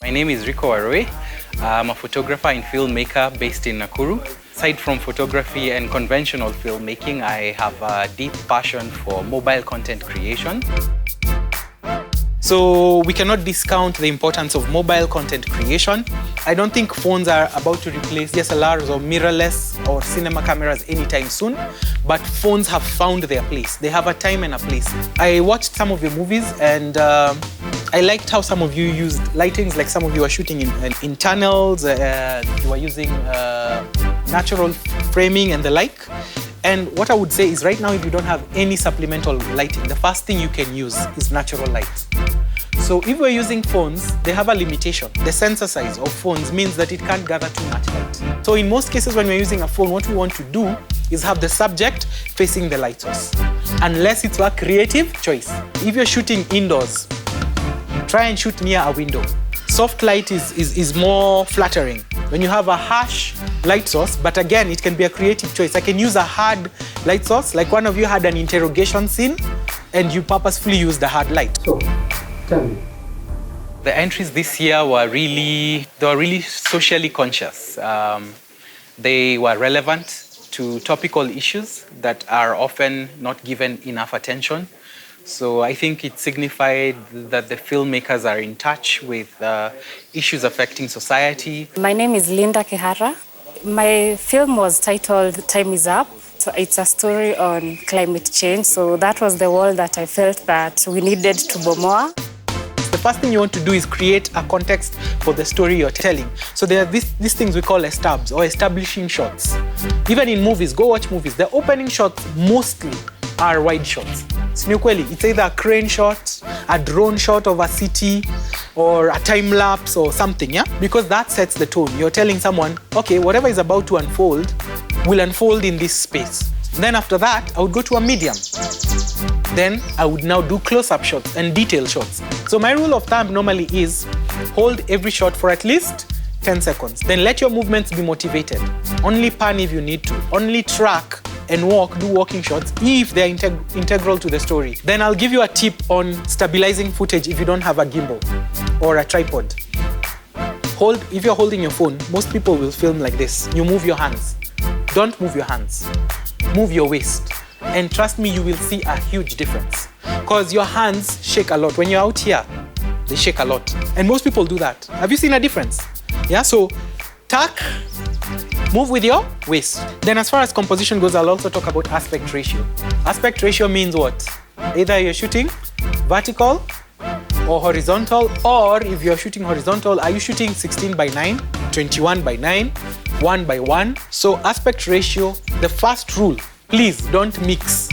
My name is Eric Warui. I'm a photographer and filmmaker based in Nakuru. Aside from photography and conventional filmmaking, I have a deep passion for mobile content creation. So we cannot discount the importance of mobile content creation. I don't think phones are about to replace DSLRs or mirrorless or cinema cameras anytime soon, but phones have found their place. They have a time and a place. I watched some of your movies and I liked how some of you used lightings, like some of you are shooting in tunnels, you are using natural framing and the like. And what I would say is right now, if you don't have any supplemental lighting, the first thing you can use is natural light. So if we're using phones, they have a limitation. The sensor size of phones means that it can't gather too much light. So in most cases, when we're using a phone, what we want to do is have the subject facing the light source. Unless it's a creative choice. If you're shooting indoors, try and shoot near a window. Soft light is more flattering. When you have a harsh light source, but again, it can be a creative choice. I can use a hard light source, like one of you had an interrogation scene, and you purposefully used a hard light. So, tell me. The entries this year were really socially conscious. They were relevant to topical issues that are often not given enough attention. So I think it signified that the filmmakers are in touch with issues affecting society. My name is Linda Kihara. My film was titled Time is Up. So it's a story on climate change. So that was the wall that I felt that we needed to Bomoa. The first thing you want to do is create a context for the story you're telling. So there are these things we call estabs or establishing shots. Even in movies, go watch movies. The opening shots mostly are wide shots. It's either a crane shot, a drone shot of a city, or a time lapse or something, yeah? Because that sets the tone. You're telling someone, okay, whatever is about to unfold will unfold in this space. Then after that, I would go to a medium. Then I would now do close-up shots and detail shots. So my rule of thumb normally is hold every shot for at least 10 seconds. Then let your movements be motivated. Only pan if you need to. Only track and do walking shots if they're integral to the story. Then I'll give you a tip on stabilizing footage if you don't have a gimbal or a tripod. If you're holding your phone, most people will film like this. You move your hands. Don't move your hands. Move your waist. And trust me, you will see a huge difference. Because your hands shake a lot. When you're out here, they shake a lot. And most people do that. Have you seen a difference? Yeah, so tuck, move with your waist. Then as far as composition goes, I'll also talk about aspect ratio. Aspect ratio means what? Either you're shooting vertical or horizontal, or if you're shooting horizontal, are you shooting 16:9, 21:9, 1:1? So aspect ratio, the first rule, please don't mix.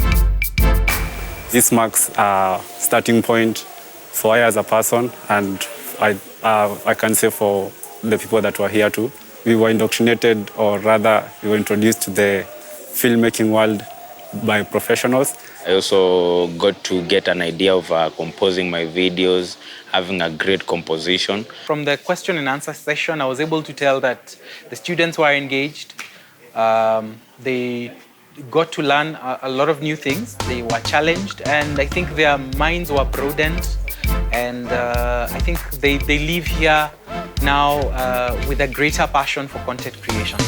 This marks a starting point for I as a person, and I can say for the people that were here too. We were indoctrinated, or rather, we were introduced to the filmmaking world by professionals. I also got to get an idea of composing my videos, having a great composition. From the question and answer session, I was able to tell that the students were engaged. They got to learn a lot of new things. They were challenged, and I think their minds were broadened. And I think they leave here now with a greater passion for content creation.